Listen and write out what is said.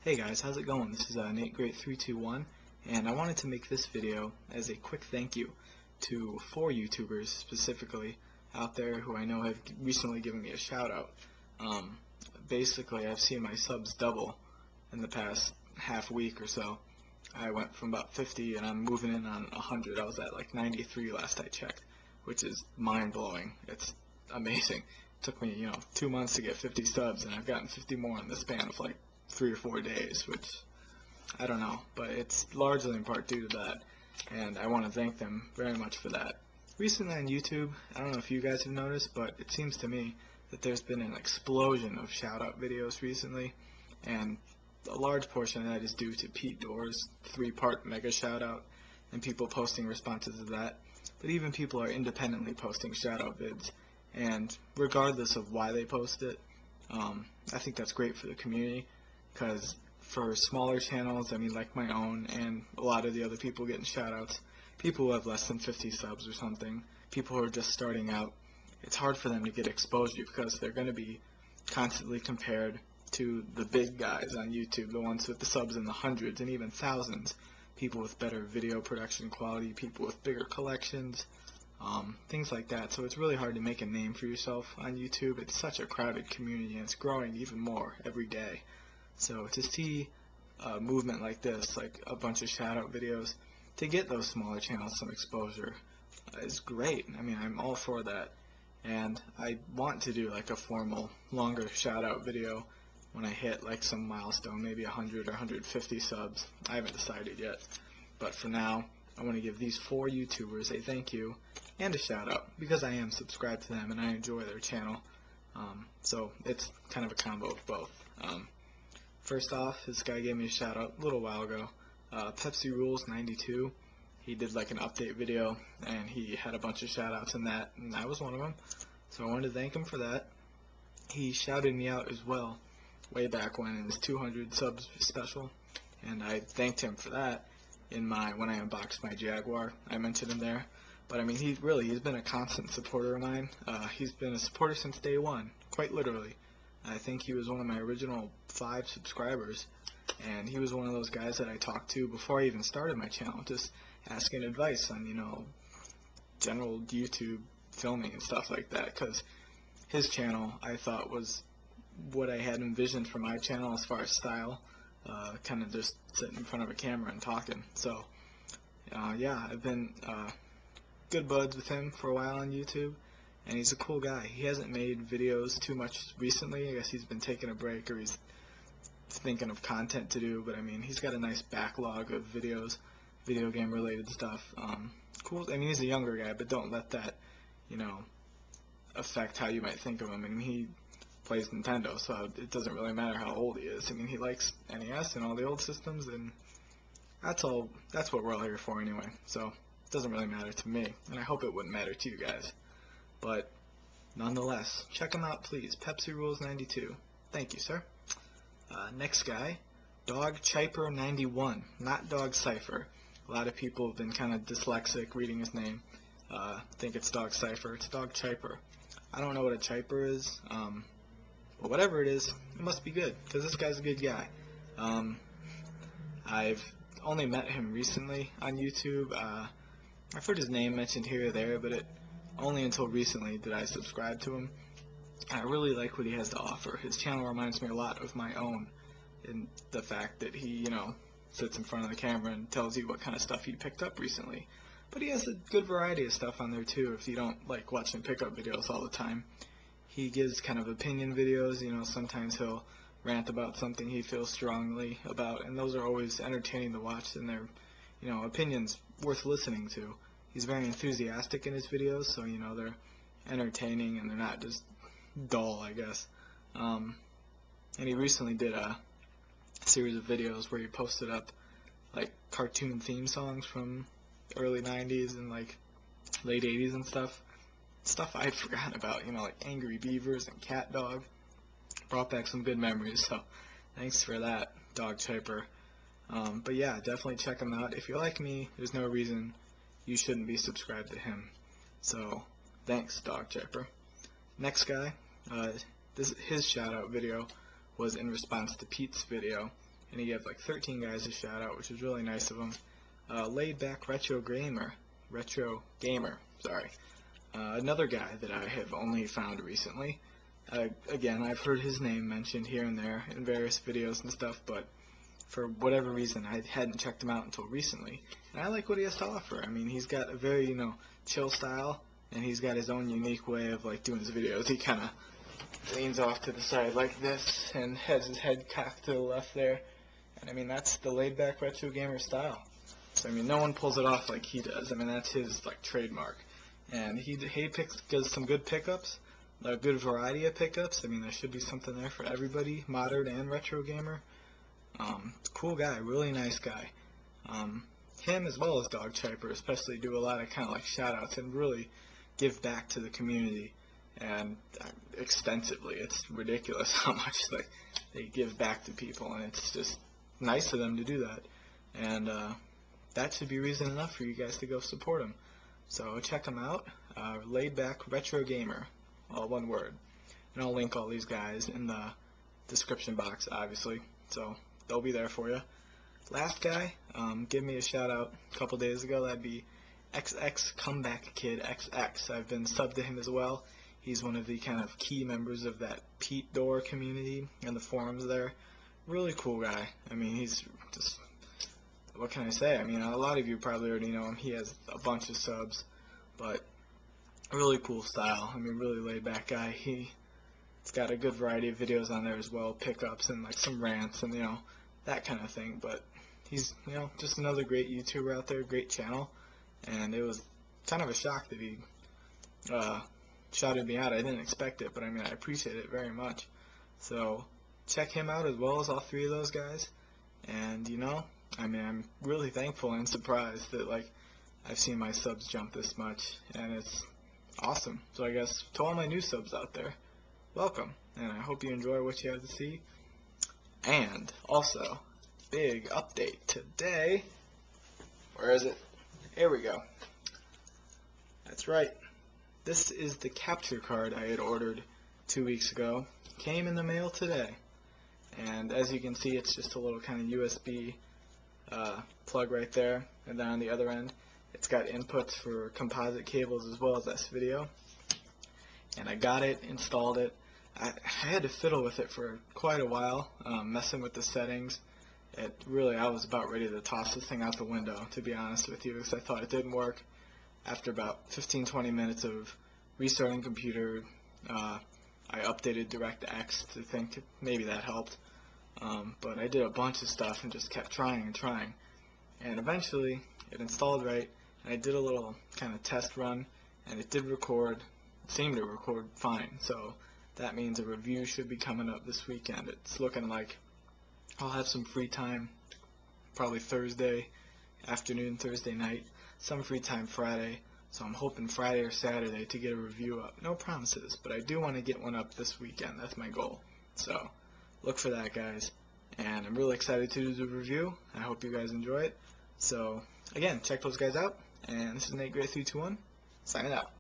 Hey guys, how's it going? This is NateGreat321, and I wanted to make this video as a quick thank you to 4 YouTubers specifically out there who I know have recently given me a shout out. Basically, I've seen my subs double in the past half week or so. I went from about 50 and I'm moving in on 100. I was at like 93 last I checked, which is mind-blowing. It's amazing. It took me, 2 months to get 50 subs, and I've gotten 50 more in the span of like 3 or 4 days, which I don't know, but it's largely in part due to that, and I want to thank them very much for that. Recently on YouTube, I don't know if you guys have noticed, but it seems to me that there's been an explosion of shout-out videos recently, and a large portion of that is due to Pete Doors' 3-part mega shout-out, and people posting responses to that, but even people are independently posting shout-out vids, and regardless of why they post it, I think that's great for the community, because for smaller channels, I mean like my own and a lot of the other people getting shoutouts, people who have less than 50 subs or something, people who are just starting out, it's hard for them to get exposure because they're going to be constantly compared to the big guys on YouTube, the ones with the subs in the hundreds and even thousands, people with better video production quality, people with bigger collections, things like that. So it's really hard to make a name for yourself on YouTube. It's such a crowded community and it's growing even more every day. So to see a movement like this, like a bunch of shout-out videos, to get those smaller channels some exposure is great. I mean, I'm all for that. And I want to do like a formal, longer shout-out video when I hit like some milestone, maybe 100 or 150 subs. I haven't decided yet. But for now, I want to give these 4 YouTubers a thank you and a shout-out because I am subscribed to them and I enjoy their channel. So it's kind of a combo of both. First off, this guy gave me a shout out a little while ago. Pepsi Rules 92. He did like an update video and he had a bunch of shout outs in that, and I was one of them. So I wanted to thank him for that. He shouted me out as well way back when in his 200 subs special, and I thanked him for that in when I unboxed my Jaguar. I mentioned him there. But I mean, he's been a constant supporter of mine. He's been a supporter since day one, quite literally. I think he was one of my original 5 subscribers, and he was one of those guys that I talked to before I even started my channel, just asking advice on, general YouTube filming and stuff like that, because his channel, I thought, was what I had envisioned for my channel as far as style, kind of just sitting in front of a camera and talking. So, yeah, I've been good buds with him for a while on YouTube. And he's a cool guy. He hasn't made videos too much recently. I guess he's been taking a break or he's thinking of content to do. But I mean, he's got a nice backlog of videos, video game related stuff. Cool. I mean, he's a younger guy, but don't let that, affect how you might think of him. I mean, he plays Nintendo, so it doesn't really matter how old he is. I mean, he likes NES and all the old systems, and that's all. That's what we're all here for anyway. So it doesn't really matter to me, and I hope it wouldn't matter to you guys. But nonetheless, check him out, please. Pepsi Rules 92. Thank you, sir. Next guy, Dog Chiper 91, not Dog Cipher. A lot of people have been kind of dyslexic reading his name. Think it's Dog Cipher. It's Dog Chiper. I don't know what a Chiper is, but whatever it is, it must be good, because this guy's a good guy. I've only met him recently on YouTube. I've heard his name mentioned here or there, but only until recently did I subscribe to him. I really like what he has to offer. His channel reminds me a lot of my own in the fact that he, sits in front of the camera and tells you what kind of stuff he picked up recently. But he has a good variety of stuff on there too if you don't like watching pickup videos all the time. He gives kind of opinion videos, sometimes he'll rant about something he feels strongly about, and those are always entertaining to watch, and they're, opinions worth listening to. He's very enthusiastic in his videos, so, they're entertaining and they're not just dull, I guess. And he recently did a series of videos where he posted up, like, cartoon theme songs from early 90s and, like, late 80s and stuff. Stuff I'd forgotten about, like Angry Beavers and Cat Dog. Brought back some good memories, so thanks for that, Dog Chiper. But yeah, definitely check him out. If you like me, there's no reason you shouldn't be subscribed to him. So, thanks, Dog Chiper. Next guy, his shout-out video was in response to Pete's video, and he gave like 13 guys a shout out, which was really nice of him. Laid Back Retro Gamer, sorry. Another guy that I have only found recently. Again, I've heard his name mentioned here and there in various videos and stuff, but for whatever reason, I hadn't checked him out until recently. And I like what he has to offer. I mean, he's got a very, chill style, and he's got his own unique way of, doing his videos. He kind of leans off to the side like this and has his head cocked to the left there. And, I mean, that's the laid-back retro gamer style. So, I mean, no one pulls it off like he does. I mean, that's his, trademark. And he does some good pickups, a good variety of pickups. I mean, there should be something there for everybody, modern and retro gamer. Cool guy, really nice guy. Him as well as Dog Chiper especially do a lot of kind of shout outs and really give back to the community, and extensively. It's ridiculous how much they give back to people, and it's just nice of them to do that. And that should be reason enough for you guys to go support him. So check him out, Laid Back Retro Gamer, all one word. And I'll link all these guys in the description box, obviously, so they'll be there for you. Last guy, give me a shout out a couple days ago. That'd be XX Comeback Kid XX. I've been subbed to him as well. He's one of the kind of key members of that Pete Door community and the forums there. Really cool guy. I mean, he's just, what can I say? I mean, a lot of you probably already know him. He has a bunch of subs, but really cool style. I mean, really laid back guy. He's got a good variety of videos on there as well, pickups and some rants and that kind of thing. But he's just another great YouTuber out there, great channel, and it was kind of a shock that he shouted me out. I didn't expect it, but I mean, I appreciate it very much. So check him out as well as all three of those guys. And I mean, I'm really thankful and surprised that I've seen my subs jump this much, and it's awesome. So I guess to all my new subs out there, welcome, and I hope you enjoy what you have to see. And also, big update today. Where is it? Here we go. That's right. This is the capture card I had ordered 2 weeks ago. Came in the mail today. And as you can see, it's just a little kind of USB plug right there. And then on the other end, it's got inputs for composite cables as well as this video. And I got it, installed it. I had to fiddle with it for quite a while, messing with the settings. I was about ready to toss this thing out the window, to be honest with you, because I thought it didn't work. After about 15-20 minutes of restarting the computer, I updated DirectX to think maybe that helped. But I did a bunch of stuff and just kept trying and trying. And eventually, it installed right, and I did a little kind of test run, and it did record, seemed to record fine. So that means a review should be coming up this weekend. It's looking like I'll have some free time, probably Thursday afternoon, Thursday night, some free time Friday, so I'm hoping Friday or Saturday to get a review up. No promises, but I do want to get one up this weekend. That's my goal. So look for that, guys. And I'm really excited to do the review. I hope you guys enjoy it. So again, check those guys out. And this is Nate Gray 321, signing out.